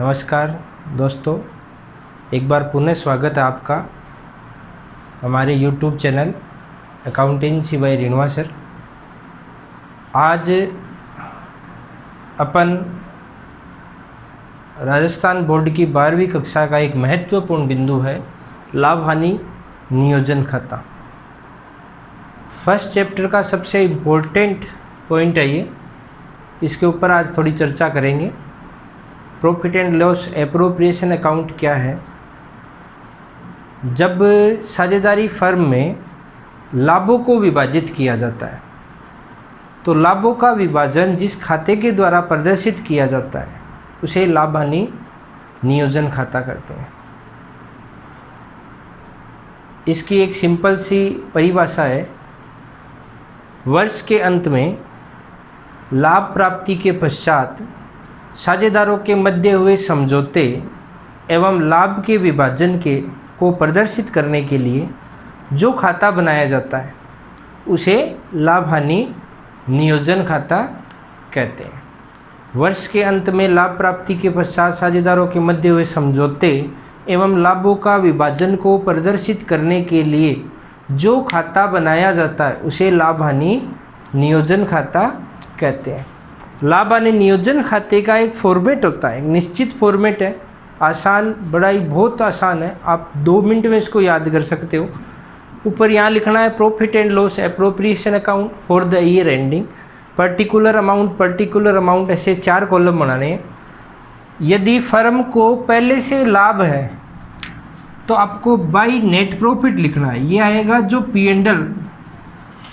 नमस्कार दोस्तों, एक बार पुनः स्वागत है आपका हमारे YouTube channel accountancy by Renua sir. आज अपन राजस्थान बोर्ड की 12वीं कक्षा का एक महत्वपूर्ण बिंदु है लाभ हानि नियोजन खाता। फर्स्ट चैप्टर का सबसे इम्पोर्टेंट पॉइंट है ये, इसके ऊपर आज थोड़ी चर्चा करेंगे। Profit and loss appropriation account क्या है। जब साझेदारी फर्म में लाभों को विभाजित किया जाता है तो लाभों का विभाजन जिस खाते के द्वारा प्रदर्शित किया जाता है उसे लाभ हानि नियोजन खाता कहते हैं। इसकी एक सिंपल सी परिभाषा है, वर्ष के अंत में लाभ प्राप्ति के पश्चात साझेदारों के मध्य हुए समझौते एवं लाभ के विभाजन को प्रदर्शित करने के लिए जो खाता बनाया जाता है उसे लाभ हानि नियोजन खाता कहते हैं। वर्ष के अंत में लाभ प्राप्ति के पश्चात साझेदारों के मध्य हुए समझौते एवं लाभों का विभाजन को प्रदर्शित करने के लिए जो खाता बनाया जाता है उसे लाभ हानि नियोजन खाता कहते हैं। लाभ हानि नियोजन खाते का एक फॉर्मेट होता है, एक निश्चित फॉर्मेट है, आसान, बड़ा ही बहुत आसान है, आप 2 मिनट में इसको याद कर सकते हो। ऊपर यहाँ लिखना है profit and loss appropriation account for the year ending, particular amount, ऐसे 4 कॉलम बनाने हैं। यदि फर्म को पहले से लाभ है तो आपको बाई नेट प्रॉफिट लिखना है, ये आएगा जो P&L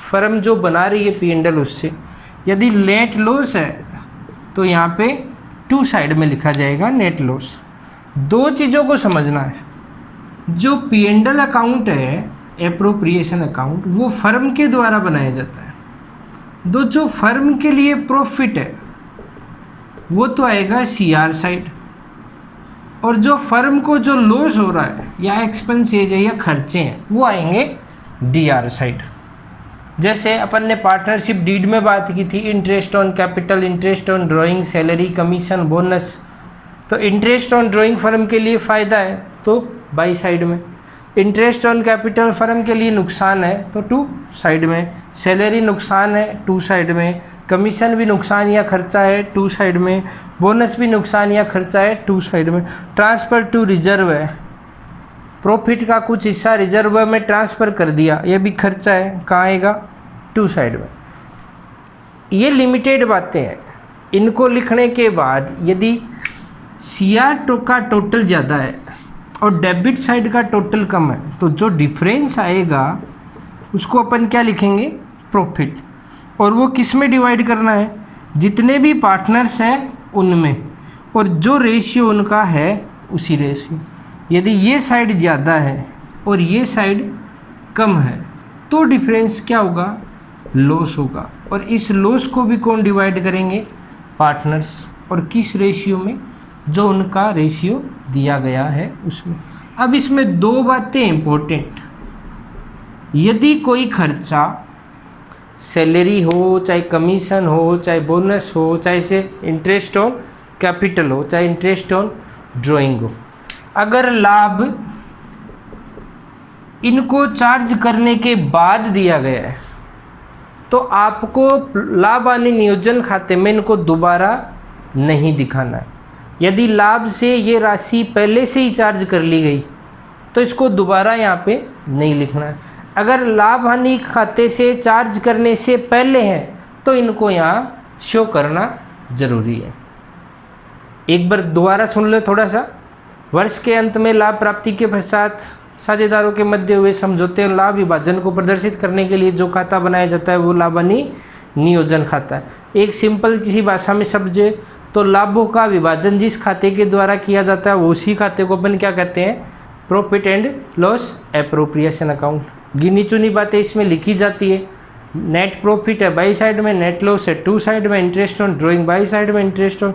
फर्म जो बना रही है P&L उससे। यदि नेट लॉस है तो यहाँ पे 2 साइड में लिखा जाएगा नेट लॉस। 2 चीज़ों को समझना है, जो P&L अकाउंट है एप्रोप्रिएशन अकाउंट वो फर्म के द्वारा बनाया जाता है। जो फर्म के लिए प्रॉफिट है वो तो आएगा CR साइड, और जो फर्म को जो लॉस हो रहा है या एक्सपेंसेज है या खर्चे हैं वो आएंगे DR साइड। जैसे अपन ने पार्टनरशिप डीड में बात की थी, interest on capital, interest on drawing, salary, commission, bonus. तो इंटरेस्ट ऑन ड्राइंग फर्म के लिए फ़ायदा है तो बाई साइड में, इंटरेस्ट ऑन कैपिटल फर्म के लिए नुकसान है तो 2 साइड में, सैलरी नुकसान है 2 साइड में, कमीशन भी नुकसान या खर्चा है 2 साइड में, बोनस भी नुकसान या खर्चा है 2 साइड में। ट्रांसफ़र टू रिजर्व है, प्रॉफिट का कुछ हिस्सा रिजर्व में ट्रांसफ़र कर दिया, ये भी खर्चा है, कहाँ आएगा 2 साइड में। ये लिमिटेड बातें हैं। इनको लिखने के बाद यदि CR का टोटल ज़्यादा है और डेबिट साइड का टोटल कम है तो जो डिफरेंस आएगा उसको अपन क्या लिखेंगे, प्रॉफिट। और वो किस में डिवाइड करना है, जितने भी पार्टनर्स हैं उनमें, और जो रेशियो उनका है उसी रेशियो। यदि ये साइड ज़्यादा है और ये साइड कम है तो डिफरेंस क्या होगा, लॉस होगा। और इस लॉस को भी कौन डिवाइड करेंगे, पार्टनर्स, और किस रेशियो में, जो उनका रेशियो दिया गया है उसमें। अब इसमें 2 बातें इंपॉर्टेंट, यदि कोई खर्चा सैलरी हो, चाहे कमीशन हो, चाहे बोनस हो, चाहे से इंटरेस्ट ऑन कैपिटल हो, चाहे इंटरेस्ट ऑन ड्राइंग हो, अगर लाभ इनको चार्ज करने के बाद दिया गया है तो आपको लाभ हानि नियोजन खाते में इनको दोबारा नहीं दिखाना है। यदि लाभ से ये राशि पहले से ही चार्ज कर ली गई तो इसको दोबारा यहाँ पे नहीं लिखना है। अगर लाभ हानि खाते से चार्ज करने से पहले है तो इनको यहाँ शो करना ज़रूरी है। एक बार दोबारा सुन लो थोड़ा सा। वर्ष के अंत में लाभ प्राप्ति के पश्चात साझेदारों के मध्य हुए समझौते और लाभ विभाजन को प्रदर्शित करने के लिए जो खाता बनाया जाता है वो लाभ हानि नियोजन खाता है। एक सिंपल किसी भाषा में समझे तो लाभों का विभाजन जिस खाते के द्वारा किया जाता है वो उसी खाते को अपन क्या कहते हैं, profit and loss appropriation account. गिनी चुनी बातें इसमें लिखी जाती है। नेट प्रॉफिट है बाई साइड में, नेट लॉस है 2 साइड में, interest on drawing by side में, इंटरेस्ट ऑन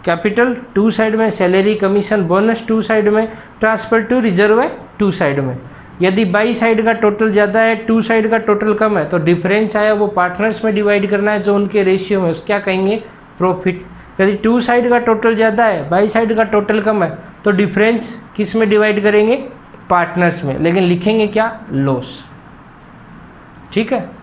कैपिटल 2 साइड में, सैलरी, कमीशन, बोनस 2 साइड में, ट्रांसफ़र टू रिजर्व है 2 साइड में। यदि बाई साइड का टोटल ज़्यादा है, 2 साइड का टोटल कम है तो डिफरेंस आया वो पार्टनर्स में डिवाइड करना है, जो उनके रेशियो में उस क्या कहेंगे, प्रॉफिट। यदि टू साइड का टोटल ज़्यादा है, बाई साइड का टोटल कम है, तो डिफरेंस किस में डिवाइड करेंगे? पार्टनर्स में, लेकिन लिखेंगे क्या? लॉस। ठीक है।